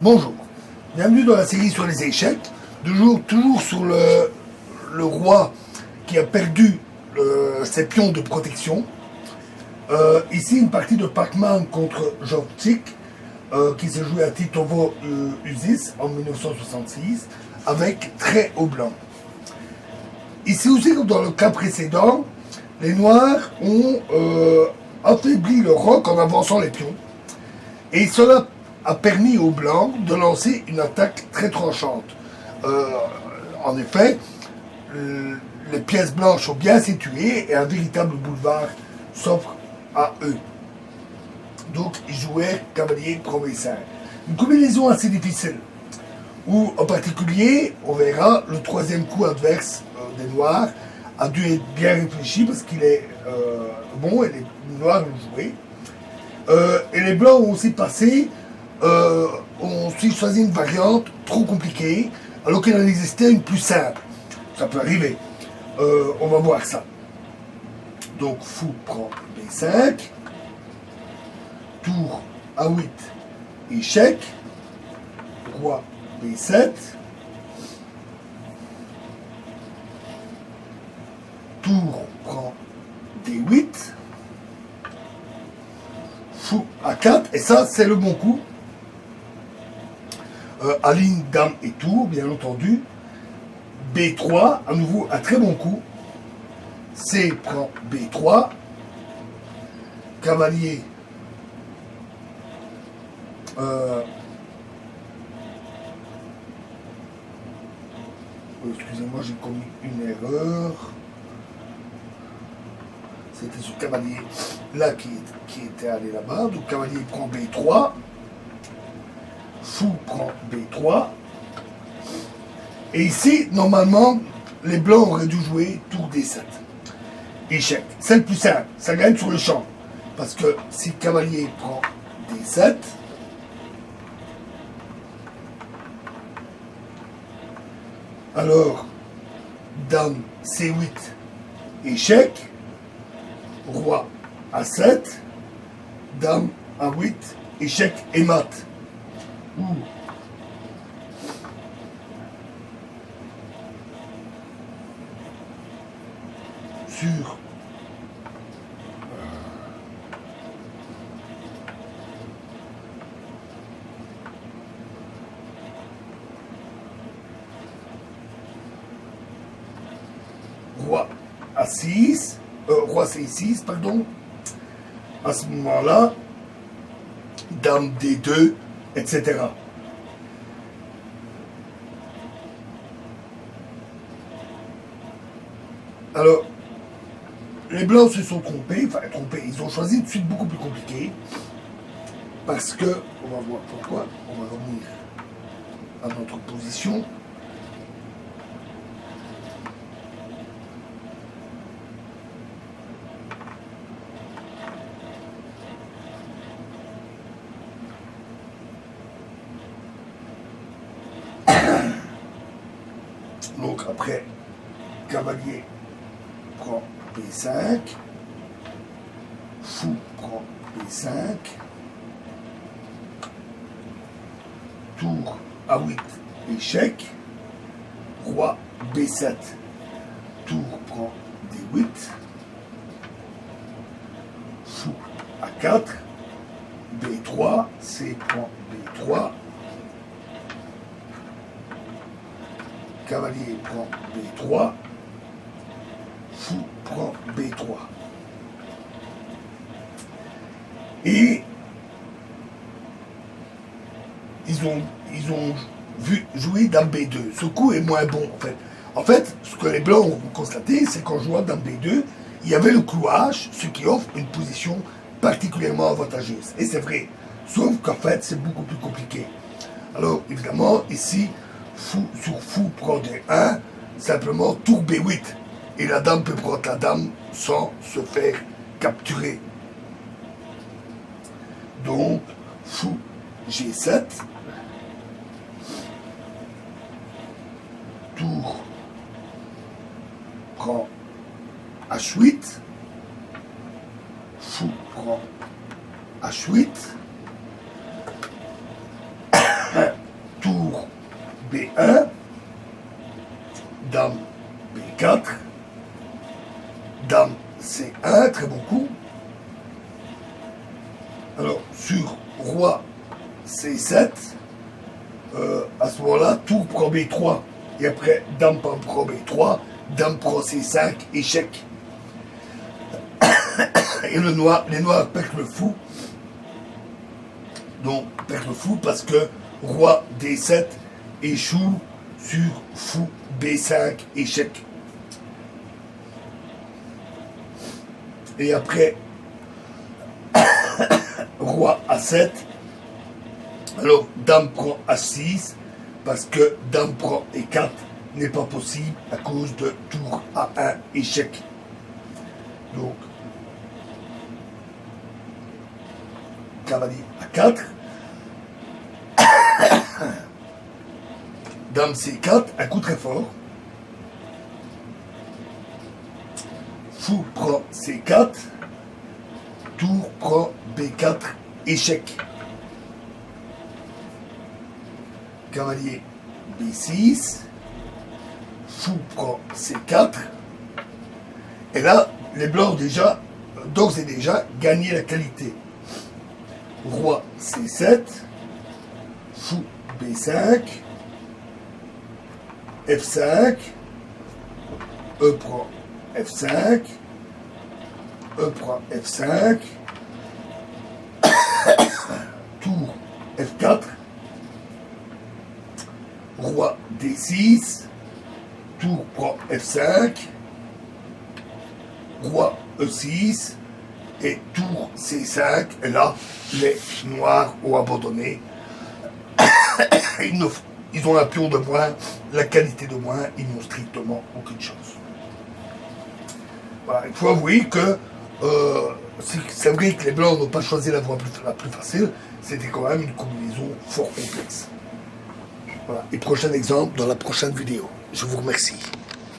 Bonjour, bienvenue dans la série sur les échecs, toujours sur le roi qui a perdu ses pions de protection. Ici une partie de Pac-Man contre Jovcik qui s'est joué à Titovo Usis en 1966 avec très haut blanc. Ici aussi comme dans le cas précédent, les noirs ont affaibli le roc en avançant les pions et cela a permis aux blancs de lancer une attaque très tranchante. En effet, les pièces blanches sont bien situées et un véritable boulevard s'offre à eux. Donc ils jouaient cavalier prend B5. Une combinaison assez difficile, où en particulier, on verra, le troisième coup adverse des noirs a dû être bien réfléchi parce qu'il est bon et les noirs l'ont joué. Et les blancs ont aussi passé ont aussi choisi une variante trop compliquée, alors qu'il en existait une plus simple. Ça peut arriver. On va voir ça. Donc, fou prend B5, tour A8, échec, roi B7, tour prend D8, fou A4, et ça, c'est le bon coup. Ligne, dame et tour, bien entendu. B3, à nouveau un très bon coup. C prend B3. Cavalier. Excusez-moi, j'ai commis une erreur. C'était ce cavalier là qui était allé là-bas. Donc cavalier prend B3. Fou prend B3. Et ici, normalement, les blancs auraient dû jouer tour D7. Échec. C'est le plus simple. Ça gagne sur le champ. Parce que si cavalier prend D7, alors dame C8, échec, roi A7, dame A8, échec et mat. Sur roi A6, roi C6, pardon. À ce moment-là, dame D2, etc. Alors, les blancs se sont trompés, ils ont choisi une suite beaucoup plus compliquée, parce que, on va voir pourquoi, on va revenir à notre position. Donc après, cavalier prend B5, fou prend B5, tour A8, échec, roi B7, tour prend D8, fou A4, B3, C prend B3, cavalier prend B3, fou prend B3. Et ils ont vu jouer dame B2. Ce coup est moins bon en fait. En fait, ce que les blancs ont constaté, c'est qu'en jouant dame B2, il y avait le clouage, ce qui offre une position particulièrement avantageuse. Et c'est vrai. Sauf qu'en fait, c'est beaucoup plus compliqué. Alors, évidemment, ici, fou sur fou prend D1, simplement tour B8. Et la dame peut prendre la dame sans se faire capturer. Donc, fou G7, tour prend H8, fou prend H8, B1, Dame B4, Dame C1, très bon coup. Alors, sur Roi C7, à ce moment-là, tour prend B3. Et après, Dame prend B3, Dame prend C5, échec. Et les noirs perdent le fou. Donc, perdent le fou parce que Roi D7 échoue sur fou B5, échec. Et après, Roi A7. Alors, Dame prend A6 parce que Dame prend E4 n'est pas possible à cause de tour A1, échec. Donc, cavalier A4. Dame C4, un coup très fort. Fou prend C4. Tour prend B4, échec. Cavalier B6. Fou prend C4. Et là, les blancs ont déjà, d'ores et déjà, gagné la qualité. Roi C7. Fou B5. F5. E prend F5. E prend F5. Tour F4. Roi D6. Tour prend F5. Roi E6. Et tour C5. Et là, les noirs ont abandonné. Ils ont un pion de moins, la qualité de moins, ils n'ont strictement aucune chance. Voilà, il faut avouer que c'est vrai que les blancs n'ont pas choisi la voie la plus facile, c'était quand même une combinaison fort complexe. Voilà, et prochain exemple dans la prochaine vidéo. Je vous remercie.